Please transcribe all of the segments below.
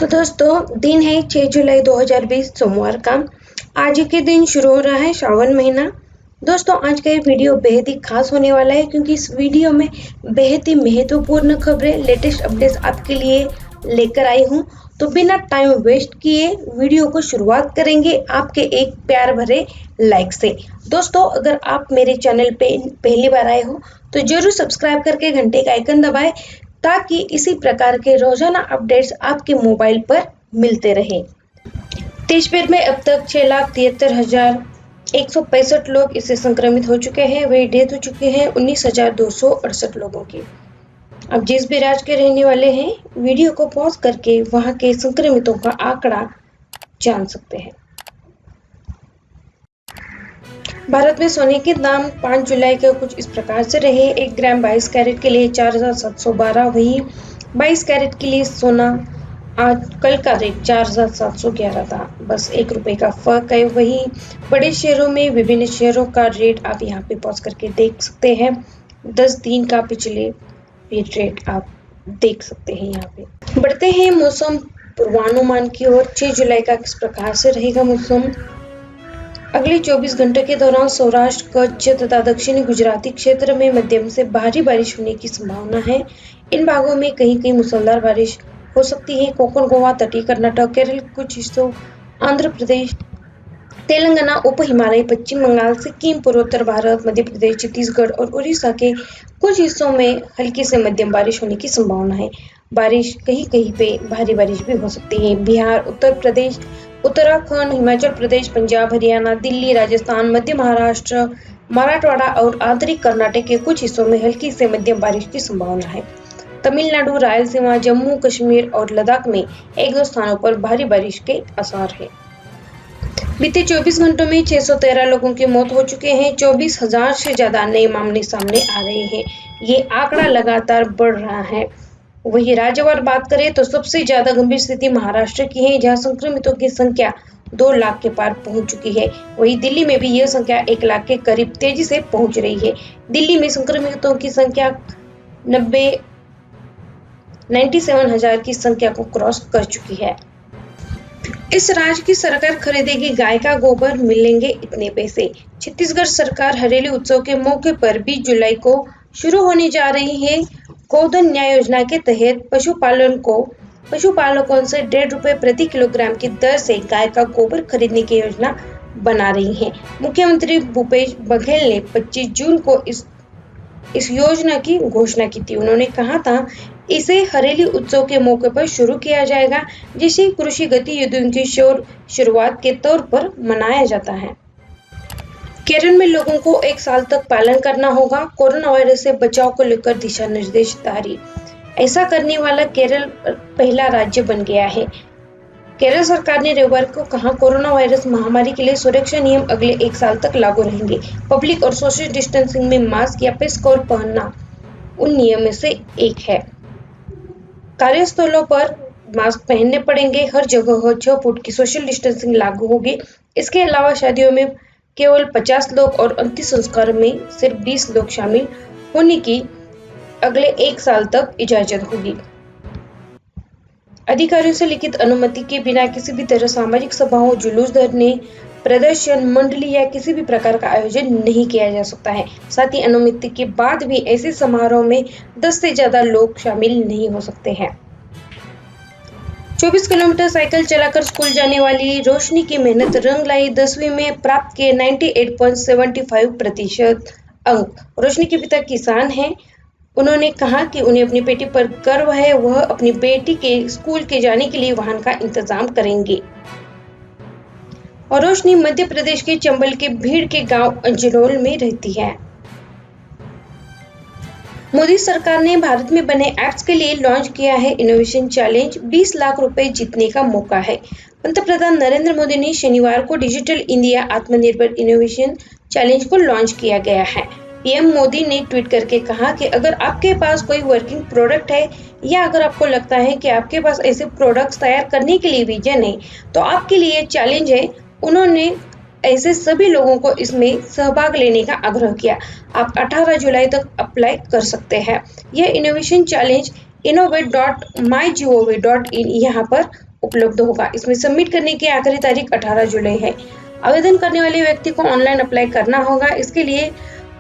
तो दोस्तों दिन है 6 जुलाई 2020 सोमवार का। आज के दिन शुरू हो रहा है श्रावण महीना। दोस्तों आज का ये वीडियो बेहद ही खास होने वाला है क्योंकि इस वीडियो में बेहद ही महत्वपूर्ण खबरें, लेटेस्ट अपडेट्स आपके लिए लेकर आई हूँ। तो बिना टाइम वेस्ट किए वीडियो को शुरुआत करेंगे आपके एक प्यार भरे लाइक से। दोस्तों अगर आप मेरे चैनल पे पहली बार आए हो तो जरूर सब्सक्राइब करके घंटे का आइकन दबाएं ताकि इसी प्रकार के रोजाना अपडेट्स आपके मोबाइल पर मिलते रहे। देशभर में अब तक 6,73,165 लोग इससे संक्रमित हो चुके हैं। वही डेथ हो चुके हैं 19,268 लोगों की। अब जिस भी राज्य के रहने वाले हैं वीडियो को पॉज करके वहां के संक्रमितों का आंकड़ा जान सकते हैं। भारत में सोने के दाम 5 जुलाई को कुछ इस प्रकार से रहे। 1 ग्राम 22 कैरेट के लिए 4,712, वही 22 कैरेट के लिए सोना आज कल का रेट 4,711 था। बस 1 रुपए का फर्क है। वही बड़े शहरों में विभिन्न शहरों का रेट आप यहाँ पे पॉज करके देख सकते हैं। 10 दिन का पिछले रेट आप देख सकते हैं। यहाँ पे बढ़ते हैं मौसम पूर्वानुमान की ओर। 6 जुलाई का किस प्रकार से रहेगा मौसम। अगले 24 घंटे के दौरान सौराष्ट्र, कच्छ तथा दक्षिणी गुजराती क्षेत्र में मध्यम से भारी बारिश होने की संभावना है। इन भागों में कहीं कहीं मूसलाधार बारिश हो सकती है। कोंकण, गोवा, तटीय कर्नाटक, केरल के कुछ हिस्सों, आंध्र प्रदेश, तेलंगाना, उप हिमालय, पश्चिम बंगाल, सिक्किम, पूर्वोत्तर भारत, मध्य प्रदेश, छत्तीसगढ़ और उड़ीसा के कुछ हिस्सों में हल्की से मध्यम बारिश होने की संभावना है। बारिश कहीं कहीं पे भारी बारिश भी हो सकती है। बिहार, उत्तर प्रदेश, उत्तराखंड, हिमाचल प्रदेश, पंजाब, हरियाणा, दिल्ली, राजस्थान, मध्य महाराष्ट्र, मराठवाड़ा और आंतरिक कर्नाटक के कुछ हिस्सों में हल्की से मध्यम बारिश की संभावना है। तमिलनाडु, रायलसीमा, जम्मू कश्मीर और लद्दाख में 1-2 स्थानों पर भारी बारिश के आसार है। बीते 24 घंटों में 613 लोगों की मौत हो चुके हैं। 24,000 से ज्यादा नए मामले सामने आ रहे हैं। ये आंकड़ा लगातार बढ़ रहा है। वही राज्यवार बात करें तो सबसे ज्यादा गंभीर स्थिति महाराष्ट्र की है, जहां संक्रमितों की संख्या 2 लाख के पार पहुंच चुकी है। वही दिल्ली में भी यह संख्या 1 लाख के करीब तेजी से पहुंच रही है। दिल्ली में संक्रमितों की संख्या 97,000 की संख्या को क्रॉस कर चुकी है। इस राज्य की सरकार खरीदेगी गाय का गोबर, मिलेंगे इतने पैसे। छत्तीसगढ़ सरकार हरेली उत्सव के मौके पर 20 जुलाई को शुरू होने जा रही है गोधन न्याय योजना के तहत पशुपालकों से 1.5 रुपए प्रति किलोग्राम की दर से गाय का गोबर खरीदने की योजना बना रही है। मुख्यमंत्री भूपेश बघेल ने 25 जून को इस योजना की घोषणा की थी। उन्होंने कहा था इसे हरेली उत्सव के मौके पर शुरू किया जाएगा, जिसे कृषि गतिविधियों की शुरुआत के तौर पर मनाया जाता है। केरल में लोगों को 1 साल तक पालन करना होगा। कोरोना वायरस से बचाव को लेकर दिशा निर्देश जारी। ऐसा करने वाला केरल पहला राज्य बन गया है। केरल सरकार ने रविवार को कहा कोरोना वायरस महामारी के लिए सुरक्षा नियम अगले 1 साल तक लागू रहेंगे। पब्लिक और सोशल डिस्टेंसिंग में मास्क या फेस कवर पहनना उन नियमों से एक है। कार्यस्थलों पर मास्क पहनने पड़ेंगे। हर जगह 6 फुट की सोशल डिस्टेंसिंग लागू होगी। इसके अलावा शादियों में केवल 50 लोग और अंतिम संस्कार में सिर्फ 20 लोग शामिल होने की अगले 1 साल तक इजाजत होगी। अधिकारियों से लिखित अनुमति के बिना किसी भी तरह सामाजिक सभाओं, जुलूस, धरने, प्रदर्शन, मंडली या किसी भी प्रकार का आयोजन नहीं किया जा सकता है। साथ ही अनुमति के बाद भी ऐसे समारोह में 10 से ज्यादा लोग शामिल नहीं हो सकते हैं। 24 किलोमीटर साइकिल चलाकर स्कूल जाने वाली रोशनी की मेहनत रंग लाई। 10वीं में प्राप्त किए 98.75% अंक। रोशनी के पिता किसान हैं। उन्होंने कहा कि उन्हें अपनी बेटी पर गर्व है। वह अपनी बेटी के स्कूल के जाने के लिए वाहन का इंतजाम करेंगे। और रोशनी मध्य प्रदेश के चंबल के भीड़ के गांव अंजनोल में रहती है। मोदी सरकार ने भारत में बने ऐप्स के लिए लॉन्च किया है इनोवेशन चैलेंज। 20 लाख रुपए जीतने का मौका है। पंतप्रधान नरेंद्र मोदी ने शनिवार को डिजिटल इंडिया आत्मनिर्भर इनोवेशन चैलेंज को लॉन्च किया गया है। पीएम मोदी ने ट्वीट करके कहा कि अगर आपके पास कोई वर्किंग प्रोडक्ट है या अगर आपको लगता है कि आपके पास ऐसे प्रोडक्ट्स तैयार करने के लिए विजन है तो आपके लिए चैलेंज है। उन्होंने ऐसे सभी लोगों को इसमें सहभाग लेने का आग्रह किया। आप 18 जुलाई तक अप्लाई कर सकते हैं। यह इनोवेशन चैलेंज innovate.mygov.in यहाँ पर उपलब्ध होगा। इसमें सबमिट करने की आखिरी तारीख 18 जुलाई है। आवेदन करने वाले व्यक्ति को ऑनलाइन अप्लाई करना होगा। इसके लिए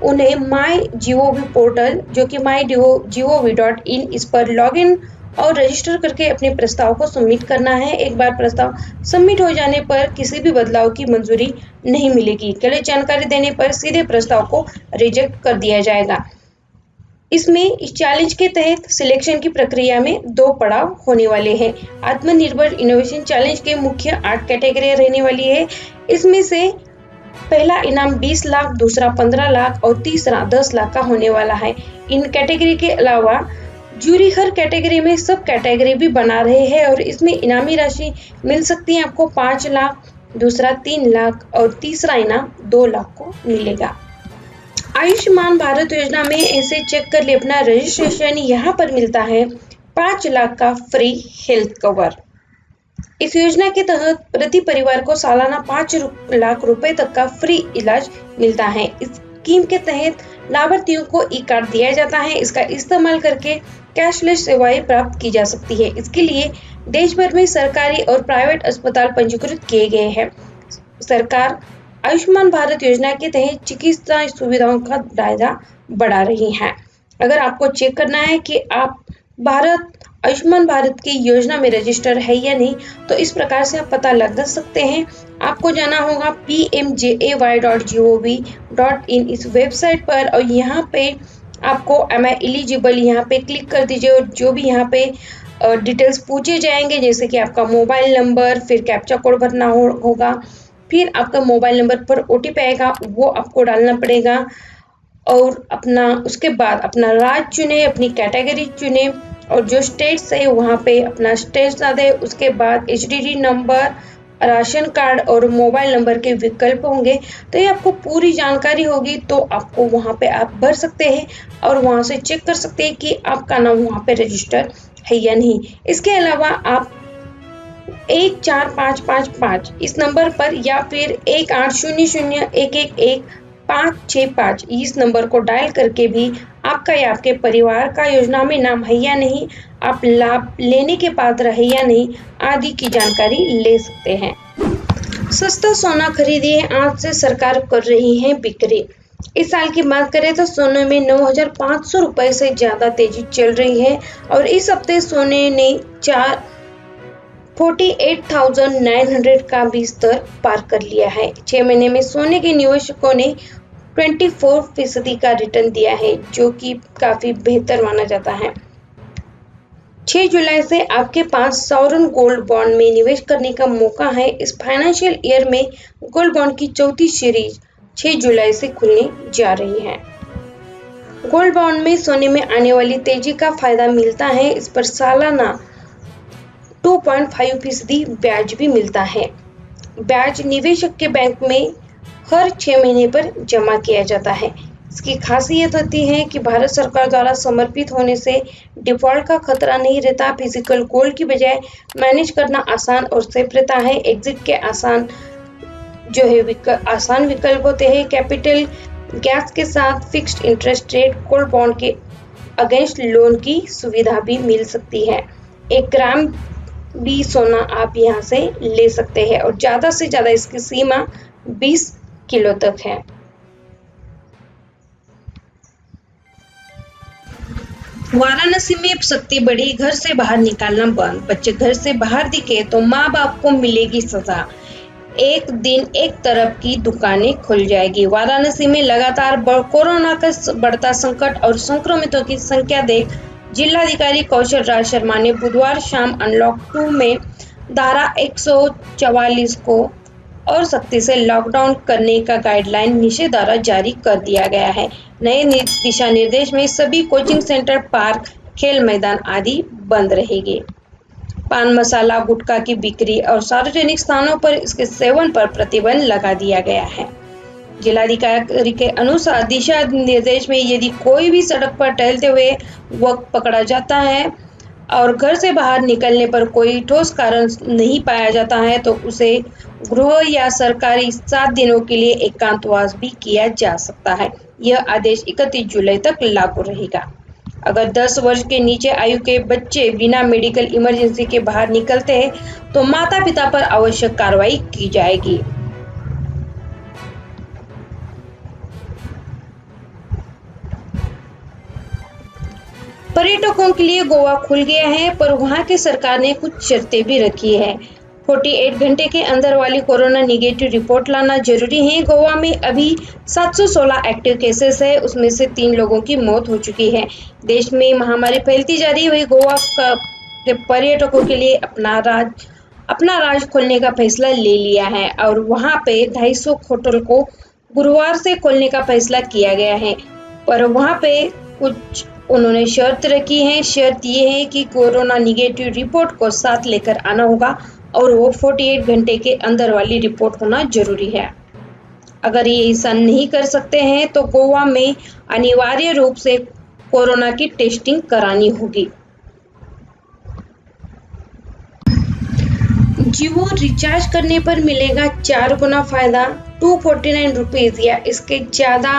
उन्हें MyGov पोर्टल जो कि mygov.in इस पर लॉगिन और रजिस्टर करके अपने प्रस्ताव को सबमिट करना है। एक बार प्रस्ताव सबमिट हो जाने पर किसी भी बदलाव की मंजूरी नहीं मिलेगी। गलत जानकारी देने पर सीधे प्रस्ताव को रिजेक्ट कर दिया जाएगा। इसमें इस चैलेंज के तहत सिलेक्शन की प्रक्रिया में 2 पड़ाव होने वाले हैं। आत्मनिर्भर इनोवेशन चैलेंज के मुख्य 8 कैटेगरी रहने वाली है। इसमें से पहला इनाम 20 लाख, दूसरा 15 लाख और तीसरा 10 लाख का होने वाला है। इन कैटेगरी के अलावा जूरी हर कैटेगरी में सब कैटेगरी भी बना रहे हैं और इसमें इनामी राशि मिल सकती है आपको 5 लाख, दूसरा 3 लाख और तीसरा इनाम 2 लाख को मिलेगा। आयुष्मान भारत योजना में ऐसे चेक कर ले अपना रजिस्ट्रेशन। यहाँ पर मिलता है 5 लाख का फ्री हेल्थ कवर। इस योजना के तहत प्रति परिवार को सालाना 5 लाख रुपए तक का फ्री इलाज मिलता है। इस स्कीम के तहत लाभार्थियों को ई कार्ड दिया जाता है। इसका इस्तेमाल करके कैशलेस सेवाएं प्राप्त की जा सकती है। इसके लिए देश भर में सरकारी और प्राइवेट अस्पताल पंजीकृत किए गए हैं। सरकार आयुष्मान भारत योजना के तहत चिकित्सा सुविधाओं का दायरा बढ़ा रही है। अगर आपको चेक करना है कि आप आयुष्मान भारत की योजना में रजिस्टर है या नहीं, तो इस प्रकार से आप पता लगा सकते हैं। आपको जाना होगा pmjay.gov.in इस वेबसाइट पर और यहाँ पे आपको am I eligible यहाँ पे क्लिक कर दीजिए और जो भी यहाँ पे डिटेल्स पूछे जाएंगे जैसे कि आपका मोबाइल नंबर, फिर कैप्चा कोड भरना होगा, फिर आपका मोबाइल नंबर पर OTP आएगा, वो आपको डालना पड़ेगा और उसके बाद अपना राज्य चुने, अपनी कैटेगरी चुने और जो स्टेट्स है वहाँ पे अपना स्टेट डाल दे। उसके बाद HDD नंबर, राशन कार्ड और मोबाइल नंबर के विकल्प होंगे। तो ये आपको पूरी जानकारी होगी तो आपको वहाँ पे आप भर सकते हैं और वहाँ से चेक कर सकते हैं कि आपका नाम वहाँ पे रजिस्टर है या नहीं। इसके अलावा आप 14555 इस नंबर पर या फिर 1800111565 इस नंबर को डायल करके भी आपका या आपके परिवार का योजना में नाम है या नहीं, आप लाभ लेने के पात्र है या नहीं आदि की जानकारी ले सकते हैं। सस्ता सोना खरीदिए, आज से सरकार कर रही है बिक्री। इस साल की बात करें तो सोने में 9,500 रुपए से ज्यादा तेजी चल रही है और इस हफ्ते सोने ने 48,900 का भी स्तर पार कर लिया है। 6 महीने में सोने के निवेशकों ने 24% का रिटर्न दिया है, जो कि काफी बेहतर माना जाता है। 6 जुलाई से आपके पास सॉवरेन गोल्ड बॉन्ड में निवेश करने का मौका है। इस फाइनेंशियल ईयर में गोल्ड बॉन्ड की चौथी सीरीज 6 जुलाई से खुलने जा रही है। गोल्ड बॉन्ड में सोने में आने वाली तेजी का फायदा मिलता है। इस पर सालाना 2.5% ब्याज भी मिलता है। ब्याज निवेशक के बैंक में हर 6 महीने पर जमा किया जाता है। इसकी खासियत होती है कि भारत सरकार द्वारा समर्पित होने से डिफॉल्ट का खतरा नहीं रहता। फिजिकल गोल्ड की बजाय मैनेज करना आसान और सेफ रहता है। एग्जिट के आसान विकल्प होते हैं। कैपिटल गैस के साथ fixed interest rate gold bond के अगेंस्ट लोन की सुविधा भी मिल सकती है। 1 ग्राम भी सोना आप यहाँ से ले सकते हैं और ज्यादा से ज्यादा इसकी सीमा 20 किलो तक है। वाराणसी में सख्ती बढ़ी, घर से बाहर निकालना बंद। बच्चे घर से बाहर दिखे तो माँ बाप को मिलेगी सजा। एक दिन एक तरफ की दुकानें खुल जाएगी। वाराणसी में लगातार कोरोना का बढ़ता संकट और संक्रमितों की संख्या देख जिलाधिकारी कौशल राज शर्मा ने बुधवार शाम अनलॉक 2 में धारा 144 को और सख्ती से लॉकडाउन करने का गाइडलाइन निषेधाज्ञा जारी कर दिया गया है। नए दिशा निर्देश में सभी कोचिंग सेंटर, पार्क, खेल मैदान आदि बंद रहेंगे। पान मसाला, गुटखा की बिक्री और सार्वजनिक स्थानों पर इसके सेवन पर प्रतिबंध लगा दिया गया है। जिलाधिकारी के अनुसार दिशा निर्देश में यदि कोई भी सड़क पर टहलते हुए वक्त पकड़ा जाता है और घर से बाहर निकलने पर कोई ठोस कारण नहीं पाया जाता है तो उसे गृह या सरकारी 7 दिनों के लिए एकांतवास भी किया जा सकता है। यह आदेश 31 जुलाई तक लागू रहेगा। अगर 10 वर्ष के नीचे आयु के बच्चे बिना मेडिकल इमरजेंसी के बाहर निकलते हैं तो माता पिता पर आवश्यक कार्रवाई की जाएगी। पर्यटकों के लिए गोवा खुल गया है, पर वहां की सरकार ने कुछ शर्तें भी रखी है। 48 घंटे के अंदर वाली कोरोना निगेटिव रिपोर्ट लाना जरूरी है। गोवा में अभी 716 एक्टिव केसेस है, उसमें से 3 लोगों की मौत हो चुकी है। देश में महामारी फैलती जा रही है, गोवा के पर्यटकों के लिए अपना राज्य खोलने का फैसला ले लिया है और वहां पे 250 होटल को गुरुवार से खोलने का फैसला किया गया है। पर वहां पे कुछ उन्होंने शर्त रखी है। शर्त ये है कि कोरोना निगेटिव रिपोर्ट को साथ लेकर आना होगा और वो 48 घंटे के अंदर वाली रिपोर्ट होना जरूरी है। अगर ये ऐसा नहीं कर सकते हैं तो गोवा में अनिवार्य रूप से कोरोना की टेस्टिंग करानी होगी। जियो रिचार्ज करने पर मिलेगा 4 गुना फायदा, 249 रुपीज या इसके ज्यादा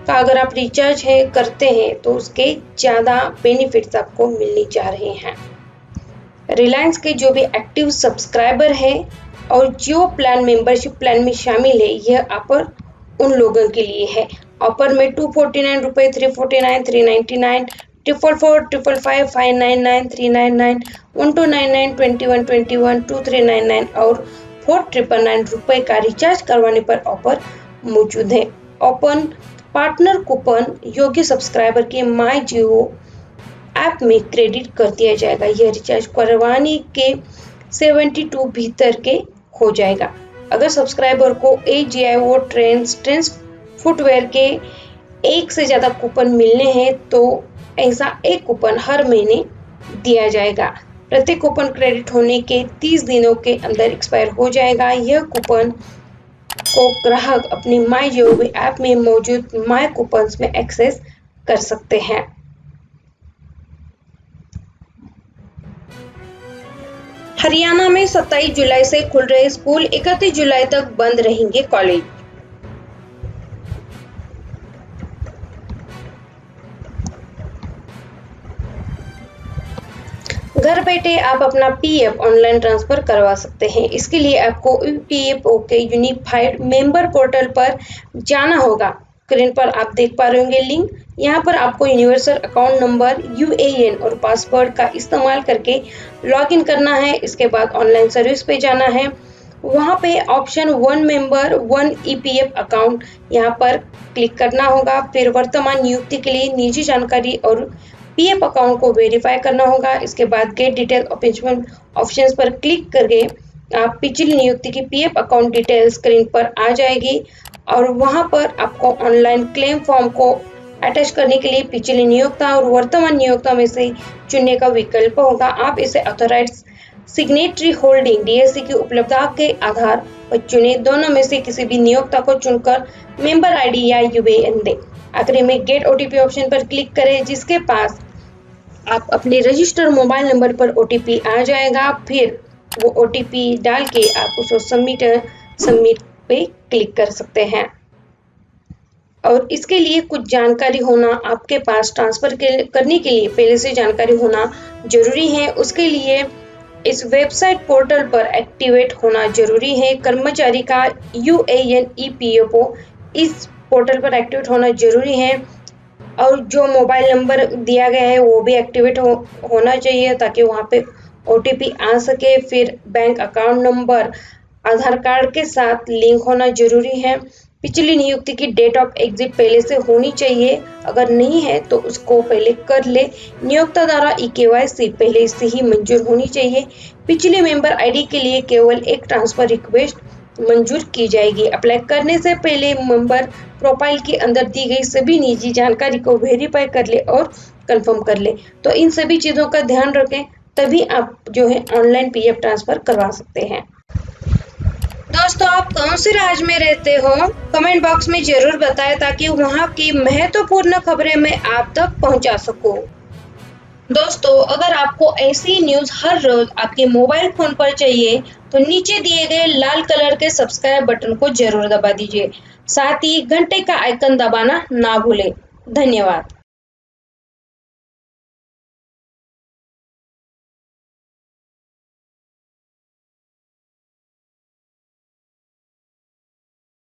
का अगर आप रिचार्ज करते हैं तो उसके ज्यादा बेनिफिट्स आपको मिलने जा रहे हैं। रिलायंस के जो भी एक्टिव सब्सक्राइबर है और जियो प्लान मेंबरशिप प्लान में शामिल है, यह ऑफर उन लोगों के लिए है। ऑफर में 249 रुपए, 349, 399, 444, 555, 599, 399, 1299, 2121, 2399 और 4999 रुपए का रिचार्ज करवाने पर ऑफर मौजूद है। ओपन पार्टनर कूपन योग्य सब्सक्राइबर के माई जियो ऐप में क्रेडिट कर दिया जाएगा। यह रिचार्ज करवाने के 72 भीतर के हो जाएगा। अगर सब्सक्राइबर को AGIO ट्रेंड्स फुटवेयर के एक से ज्यादा कूपन मिलने हैं तो ऐसा एक कूपन हर महीने दिया जाएगा। प्रत्येक कूपन क्रेडिट होने के 30 दिनों के अंदर एक्सपायर हो जाएगा। यह कूपन को ग्राहक अपनी माई जियो ऐप में मौजूद माई कूपन्स में एक्सेस कर सकते हैं। हरियाणा में 27 जुलाई से खुल रहे स्कूल, 31 जुलाई तक बंद रहेंगे कॉलेज। घर बैठे आप अपना PF ऑनलाइन ट्रांसफर करवा सकते हैं। इसके लिए आपको EPFO के यूनिफाइड मेंबर पोर्टल पर जाना होगा। स्क्रीन पर आप देख पा रहे होंगे लिंक। यहाँ पर आपको यूनिवर्सल अकाउंट नंबर, UAN और पासवर्ड का इस्तेमाल करके लॉगिन करना है। इसके बाद ऑनलाइन सर्विस पे जाना है। वहाँ पे ऑप्शन 1 मेंबर 1 EPF अकाउंट यहाँ पर क्लिक करना होगा। फिर वर्तमान नियुक्ति के लिए निजी जानकारी और PF अकाउंट को वेरीफाई करना होगा। इसके बाद गेट डिटेल ऑप्शंस पर क्लिक करके आप पिछली नियुक्ति की PF अकाउंट डिटेल स्क्रीन पर आ जाएगी और वहां पर आपको ऑनलाइन क्लेम फॉर्म को अटैच करने के लिए पिछली नियोक्ता और वर्तमान नियोक्ता में से चुनने का विकल्प होगा। आप इसे ऑथराइज्ड सिग्नेटरी होल्डिंग DSC की उपलब्धता के आधार पर चुने। दोनों में से किसी भी नियोक्ता को चुनकर मेंबर ID या UAN दें। आखिरी में गेट OTP ऑप्शन पर क्लिक करें, जिसके पास आप अपने रजिस्टर्ड मोबाइल नंबर पर OTP आ जाएगा। फिर वो OTP डाल के आप उसको सबमिट पे क्लिक कर सकते हैं। और इसके लिए कुछ जानकारी होना आपके पास ट्रांसफर करने के लिए पहले से जानकारी होना जरूरी है। उसके लिए इस वेबसाइट पोर्टल पर एक्टिवेट होना जरूरी है। कर्मचारी का UAN EPFO इस पोर्टल पर एक्टिवेट होना जरूरी है और जो मोबाइल नंबर दिया गया है वो भी एक्टिवेट होना चाहिए ताकि वहाँ पे OTP आ सके। फिर बैंक अकाउंट नंबर आधार कार्ड के साथ लिंक होना जरूरी है। पिछली नियुक्ति की डेट ऑफ एग्जिट पहले से होनी चाहिए, अगर नहीं है तो उसको पहले कर ले। नियोक्ता द्वारा EKYC पहले से ही मंजूर होनी चाहिए। पिछले मेंबर ID के लिए केवल एक ट्रांसफर रिक्वेस्ट मंजूर की जाएगी। अप्लाई करने से पहले मेंबर प्रोफाइल के अंदर दी गई सभी निजी जानकारी को वेरीफाई कर ले और कंफर्म कर ले। तो इन सभी चीज़ों का ध्यान रखें, तभी आप जो है ऑनलाइन PF ट्रांसफर करवा सकते हैं। दोस्तों, आप कौन से राज्य में रहते हो कमेंट बॉक्स में जरूर बताएं ताकि वहां की महत्वपूर्ण खबरें मैं आप तक पहुंचा सकूं। दोस्तों, अगर आपको ऐसी न्यूज हर रोज आपके मोबाइल फोन पर चाहिए तो नीचे दिए गए लाल कलर के सब्सक्राइब बटन को जरूर दबा दीजिए। साथ ही घंटे का आइकन दबाना ना भूलें। धन्यवाद।